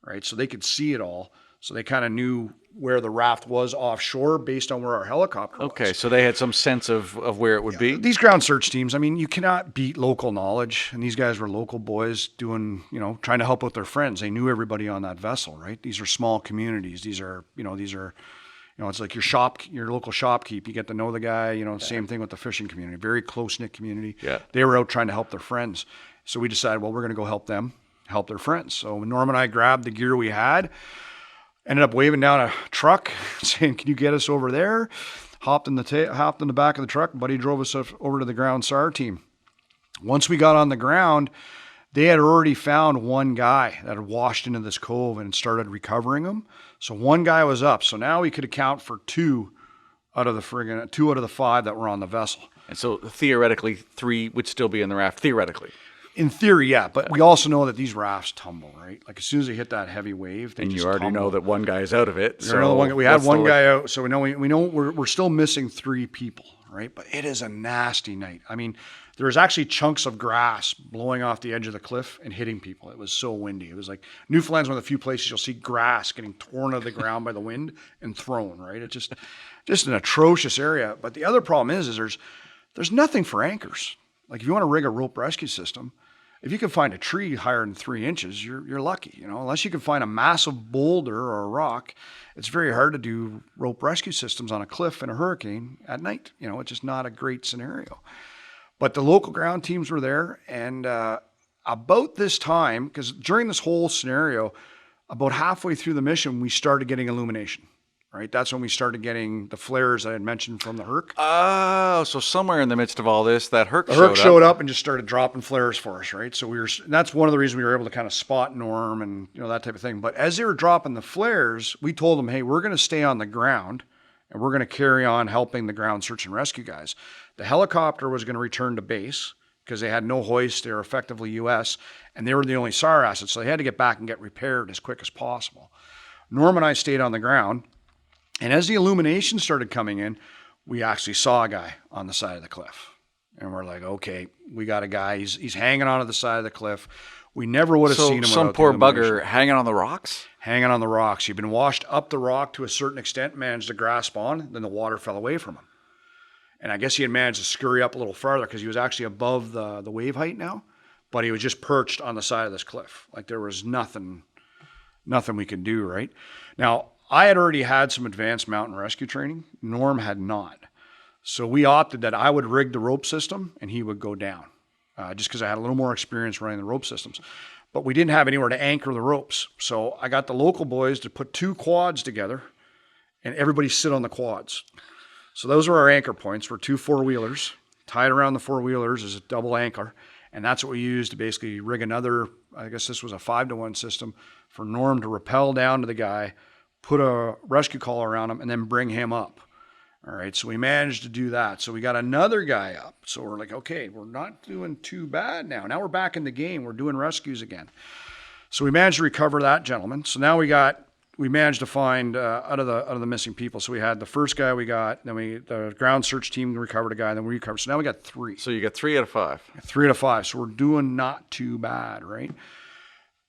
right? So they could see it all. So they kind of knew where the raft was offshore based on where our helicopter was.
Okay, so they had some sense of where it would be.
These ground search teams, I mean, you cannot beat local knowledge. And these guys were local boys doing, trying to help out their friends. They knew everybody on that vessel, right? These are small communities. These are, it's like your local shopkeep. You get to know the guy, Same thing with the fishing community, very close-knit community.
Yeah.
They were out trying to help their friends. So we decided, well, we're going to go help them, help their friends. So Norm and I grabbed the gear we had, ended up waving down a truck saying, can you get us over there? Hopped in the back of the truck. Buddy drove us over to the ground SAR team. Once we got on the ground, they had already found one guy that had washed into this cove and started recovering him. So one guy was up. So now we could account for two out of the 5 that were on the vessel.
And so theoretically, 3 would still be in the raft, theoretically.
In theory, yeah. But we also know that these rafts tumble, right? Like as soon as they hit that heavy wave, they
and
just
you already
tumble.
Know that one guy is out of it.
We had one guy out, so we know we're still missing 3 people, right? But it is a nasty night. I mean, there was actually chunks of grass blowing off the edge of the cliff and hitting people. It was so windy. It was like Newfoundland's one of the few places you'll see grass getting torn out of the ground by the wind and thrown, right? It's just an atrocious area. But the other problem is there's nothing for anchors. Like if you want to rig a rope rescue system, if you can find a tree higher than 3 inches, you're lucky. Unless you can find a massive boulder or a rock, it's very hard to do rope rescue systems on a cliff in a hurricane at night. It's just not a great scenario. But the local ground teams were there, and about this time, because during this whole scenario, about halfway through the mission, we started getting illumination. Right, that's when we started getting the flares I had mentioned from the Herc.
Oh, so somewhere in the midst of all this, that Herc
showed up and just started dropping flares for us, right? So that's one of the reasons we were able to kind of spot Norm and that type of thing. But as they were dropping the flares, we told them, hey, we're going to stay on the ground and we're going to carry on helping the ground search and rescue guys. The helicopter was going to return to base because they had no hoist. They were effectively U.S. and they were the only SAR assets, so they had to get back and get repaired as quick as possible. Norm and I stayed on the ground. And as the illumination started coming in, we actually saw a guy on the side of the cliff. And we're like, okay, we got a guy. He's hanging onto the side of the cliff. We never would have seen him.
Some
without
poor
the illumination.
bugger hanging on the rocks?
Hanging on the rocks. He'd been washed up the rock to a certain extent, managed to grasp on, then the water fell away from him. And I guess he had managed to scurry up a little farther because he was actually above the wave height now, but he was just perched on the side of this cliff. Like there was nothing we could do, right? Now, I had already had some advanced mountain rescue training. Norm had not. So we opted that I would rig the rope system and he would go down, just because I had a little more experience running the rope systems. But we didn't have anywhere to anchor the ropes. So I got the local boys to put 2 quads together and everybody sit on the quads. So those were our anchor points. We're 2 4-wheelers. Tied around the 4-wheelers is a double anchor. And that's what we used to basically rig another, I guess this was a 5-to-1 system for Norm to rappel down to the guy, put a rescue collar around him, and then bring him up. All right, so we managed to do that. So we got another guy up. So we're like, okay, we're not doing too bad now. Now we're back in the game. We're doing rescues again. So we managed to recover that gentleman. So now we managed to find out of the missing people. So we had the first guy we got, then the ground search team recovered a guy, then we recovered. So now we got 3.
So you got 3 out of 5.
3 out of 5. So we're doing not too bad, right?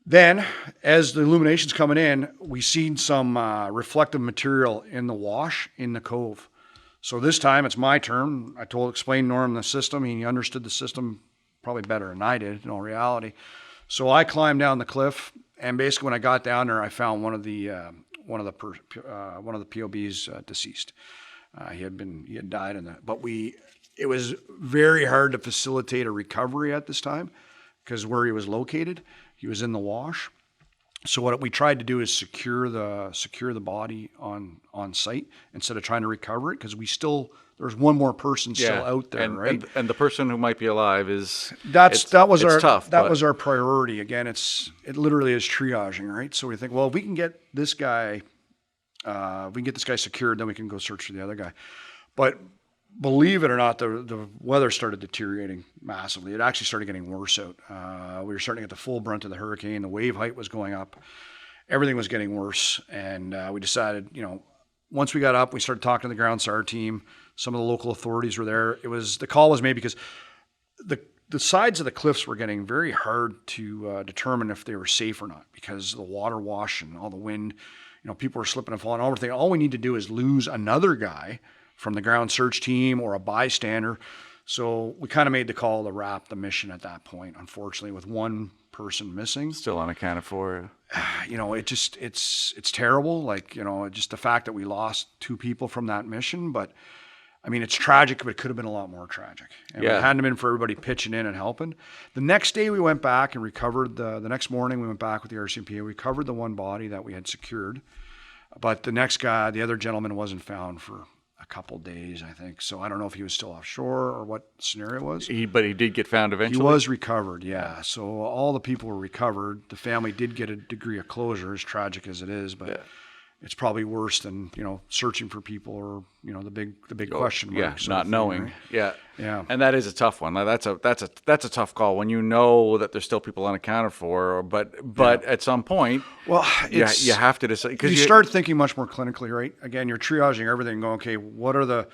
Then, as the illumination's coming in, we seen some reflective material in the wash in the cove. So this time it's my turn. I explained Norm the system. He understood the system probably better than I did in all reality. So I climbed down the cliff, and basically when I got down there, I found one of the POBs deceased. He had died in that. But it was very hard to facilitate a recovery at this time because where he was located, he was in the wash. So what we tried to do is secure the body on site instead of trying to recover it, because there's one more person still out there, right?
And the person who might be alive
that was our priority. Again, it literally is triaging, right? So we think, well, if we can get this guy, secured, then we can go search for the other guy. But believe it or not, the weather started deteriorating massively. It actually started getting worse out. We were starting to get the full brunt of the hurricane. The wave height was going up. Everything was getting worse. And we decided, once we got up, we started talking to the ground SAR team. Some of the local authorities were there. The call was made because the sides of the cliffs were getting very hard to determine if they were safe or not, because of the water wash and all the wind. People were slipping and falling. All we need to do is lose another guy from the ground search team or a bystander. So we kind of made the call to wrap the mission at that point, unfortunately, with one person missing.
Still unaccounted for.
It's terrible. Like, just the fact that we lost 2 people from that mission. But I mean, it's tragic, but it could have been a lot more tragic. And if it hadn't been for everybody pitching in and helping. The next day we went back and recovered the next morning we went back with the RCMP. We recovered the one body that we had secured. But the next guy, the other gentleman, wasn't found for a couple days, I think. So I don't know if he was still offshore or what the scenario was.
But he did get found eventually?
He was recovered, yeah. So all the people were recovered. The family did get a degree of closure, as tragic as it is, but it's probably worse than, searching for people or, the big question mark.
Yeah, not knowing.
Right?
Yeah. And that is a tough one. That's a tough call when you know that there's still people unaccounted for, but at some point,
well,
you have to decide, because
you start thinking much more clinically, right? Again, you're triaging everything, going, okay, what are the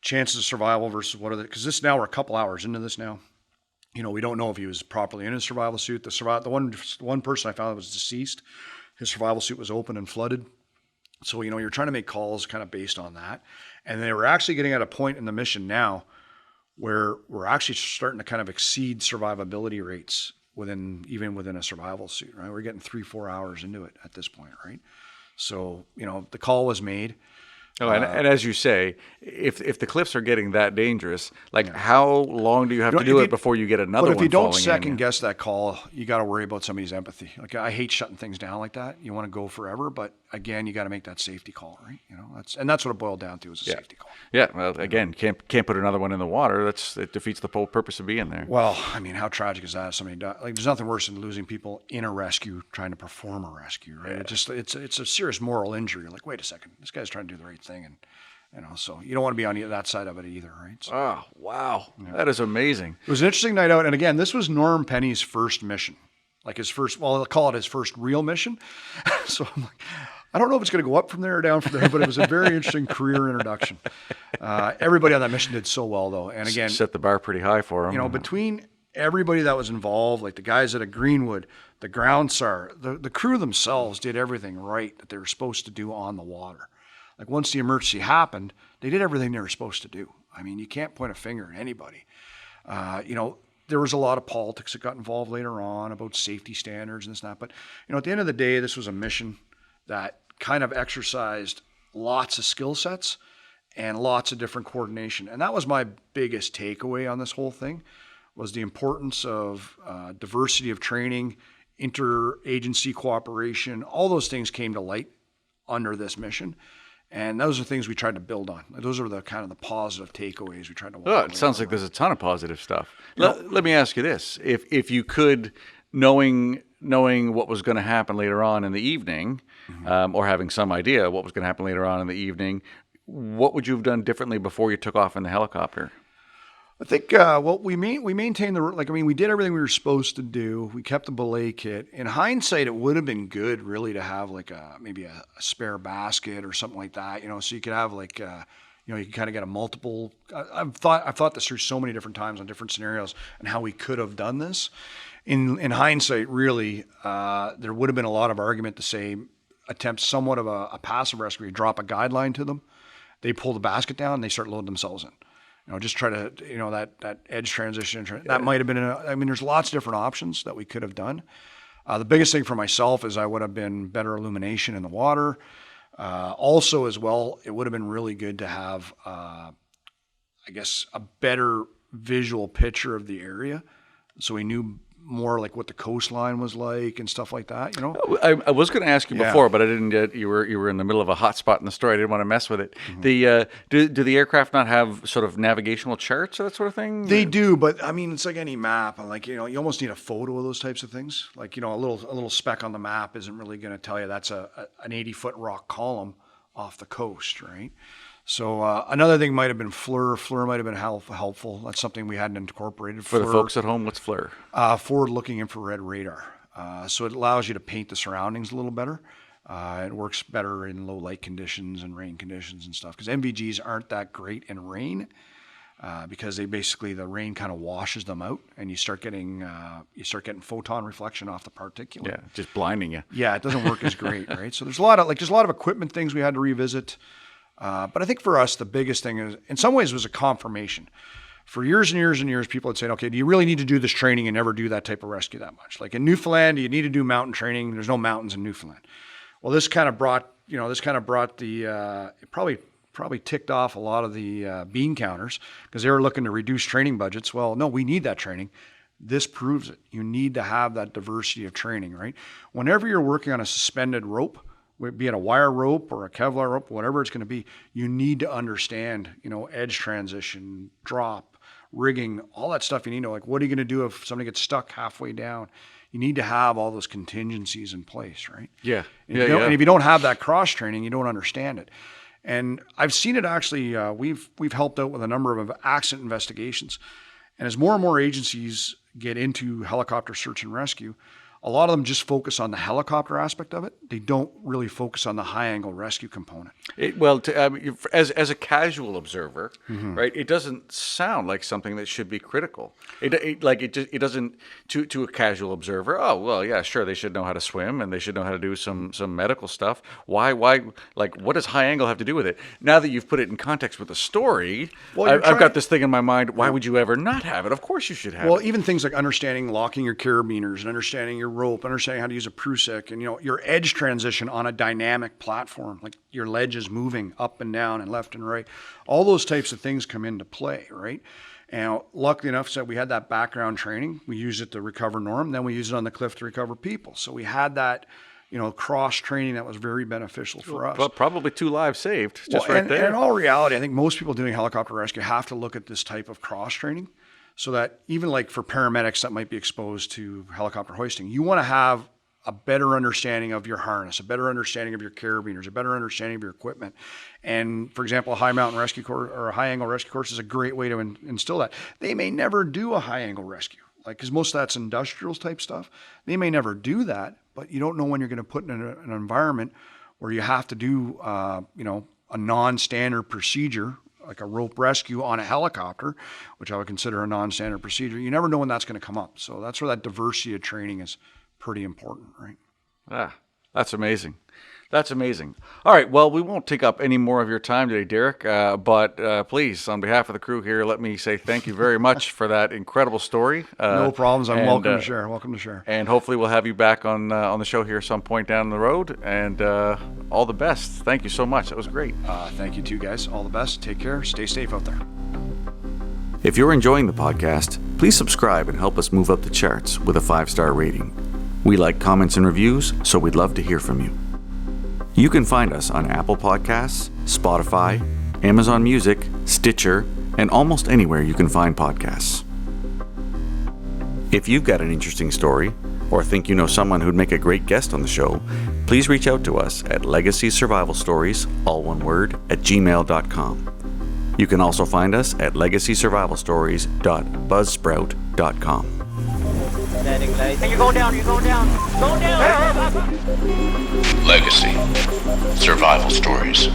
chances of survival versus what are the, because this now we're a couple hours into this now. We don't know if he was properly in his survival suit. The one person I found was deceased. His survival suit was open and flooded. So, you're trying to make calls kind of based on that. And they were actually getting at a point in the mission now where we're actually starting to kind of exceed survivability rates even within a survival suit, right? We're getting 3-4 hours into it at this point, right? So, the call was made.
Oh, and as you say, if the cliffs are getting that dangerous, how long do you have to do it before you get another one?
But if you don't second guess that call, you got to worry about somebody's empathy. Like, I hate shutting things down like that. You want to go forever, but again, you got to make that safety call, right? That's what it boiled down to, is a safety call.
Yeah. Well, again, can't put another one in the water. It defeats the whole purpose of being there.
Well, I mean, how tragic is that? If somebody died? Like, there's nothing worse than losing people in a rescue, trying to perform a rescue, right? Yeah. It's a serious moral injury. Like, wait a second, this guy's trying to do the right thing, and so you don't want to be on that side of it either, right? So,
oh, wow. Yeah. That is amazing.
It was an interesting night out. And again, this was Norm Penny's first mission. Like his first, well, I'll call it his first real mission. So I'm like, I don't know if it's going to go up from there or down from there, but it was a very interesting career introduction. Everybody on that mission did so well, though. And again,
Set the bar pretty high for them.
you know, between everybody that was involved, like the guys at Greenwood, the ground SAR, the crew themselves did everything right that they were supposed to do on the water. Like once the emergency happened, they did everything they were supposed to do. I mean, you can't point a finger at anybody. You know, there was a lot of politics that got involved later on about safety standards and this and that. But, you know, at the end of the day, this was a mission that kind of exercised lots of skill sets and lots of different coordination. And that was my biggest takeaway on this whole thing, was the importance of diversity of training, interagency cooperation. All those things came to light under this mission. And those are things we tried to build on. Those are the kind of the positive takeaways we tried to walk
Oh,
away
it sounds
from.
like there's a ton of positive stuff. Let me ask you this: if you could, knowing what was going to happen later on in the evening, or having some idea what was going to happen later on in the evening, what would you have done differently before you took off in the helicopter?
I think we maintained we did everything we were supposed to do. We kept the belay kit. In hindsight, it would have been good really to have like maybe a spare basket or something like that, you know, so you could have like you can kind of get a multiple. I've thought this through so many different times on different scenarios and how we could have done this. In hindsight, really, there would have been a lot of argument to say attempt somewhat of a passive rescue. You drop a guideline to them, they pull the basket down, and they start loading themselves in. You know, just try to, you know, that edge transition. That might have been, there's lots of different options that we could have done. The biggest thing for myself is I would have been better illumination in the water. Also, as well, it would have been really good to have, I guess, a better visual picture of the area, so we knew more like what the coastline was like and stuff like that, you know?
I was going to ask you
Yeah.
before, but I didn't get, you were in the middle of a hot spot in the story. I didn't want to mess with it. The do the aircraft not have sort of navigational charts or that sort of thing?
They do, but I mean, it's like any map. Like, you know, you almost need a photo of those types of things. Like, you know, a little speck on the map isn't really going to tell you that's an 80-foot rock column off the coast, right? So another thing might have been FLIR. FLIR might have been helpful. That's something we hadn't incorporated.
For the folks at home, what's FLIR?
Forward-looking infrared radar. So it allows you to paint the surroundings a little better. It works better in low light conditions and rain conditions and stuff, because NVGs aren't that great in rain, because the rain kind of washes them out, and you start getting photon reflection off the particulate.
Yeah, just blinding you.
Yeah, it doesn't work as great, right? So there's a lot of equipment things we had to revisit. But I think for us, the biggest thing is, in some ways, was a confirmation. For years and years and years, people had said, okay, do you really need to do this training and never do that type of rescue that much? Like in Newfoundland, do you need to do mountain training? There's no mountains in Newfoundland. Well, this kind of brought the, it probably ticked off a lot of the bean counters, because they were looking to reduce training budgets. Well, no, we need that training. This proves it. You need to have that diversity of training, right? Whenever you're working on a suspended rope, be it a wire rope or a Kevlar rope, whatever it's going to be, you need to understand, you know, edge transition, drop, rigging, all that stuff. You need to know, like, what are you going to do if somebody gets stuck halfway down? You need to have all those contingencies in place, right?
Yeah.
And if you don't have that cross training, you don't understand it. And I've seen it actually. We've helped out with a number of accident investigations, and as more and more agencies get into helicopter search and rescue, a lot of them just focus on the helicopter aspect of it. They don't really focus on the high-angle rescue component.
As a casual observer, right, it doesn't sound like something that should be critical. It doesn't to a casual observer. Oh well, yeah, sure, they should know how to swim and they should know how to do some medical stuff. Why? Like, what does high angle have to do with it? Now that you've put it in context with the story, I've got this thing in my mind. Why would you ever not have it? Of course you should have it.
Well, even things like understanding locking your carabiners and understanding your rope, understanding how to use a Prusik, and, you know, your edge transition on a dynamic platform, like your ledge is moving up and down and left and right. All those types of things come into play, right? And luckily enough, so we had that background training. We used it to recover Norm, then we used it on the cliff to recover people. So we had that, you know, cross training that was very beneficial for us.
Well, probably 2 lives saved just right there.
And in all reality, I think most people doing helicopter rescue have to look at this type of cross training, so that even like for paramedics that might be exposed to helicopter hoisting, you want to have a better understanding of your harness, a better understanding of your carabiners, a better understanding of your equipment. And for example, a high mountain rescue course or a high angle rescue course is a great way to instill that. They may never do a high angle rescue, like, because most of that's industrial type stuff. They may never do that, but you don't know when you're going to put in an environment where you have to do, a non-standard procedure, like a rope rescue on a helicopter, which I would consider a non-standard procedure. You never know when that's going to come up. So that's where that diversity of training is pretty important, right?
Ah, that's amazing. That's amazing. All right, well, we won't take up any more of your time today, Derek, but please, on behalf of the crew here, let me say thank you very much for that incredible story.
No problems. I'm welcome to share. Welcome to share.
And hopefully we'll have you back on the show here some point down the road, and all the best. Thank you so much. That was great.
Thank you too, guys. All the best. Take care. Stay safe out there.
If you're enjoying the podcast, please subscribe and help us move up the charts with a 5-star rating. We like comments and reviews, so we'd love to hear from you. You can find us on Apple Podcasts, Spotify, Amazon Music, Stitcher, and almost anywhere you can find podcasts. If you've got an interesting story, or think you know someone who'd make a great guest on the show, please reach out to us at legacysurvivalstories, all one word, @gmail.com. You can also find us at legacysurvivalstories.buzzsprout.com.
Landing light. Hey, you're going down. You're going down. Going down.
Legacy Survival Stories.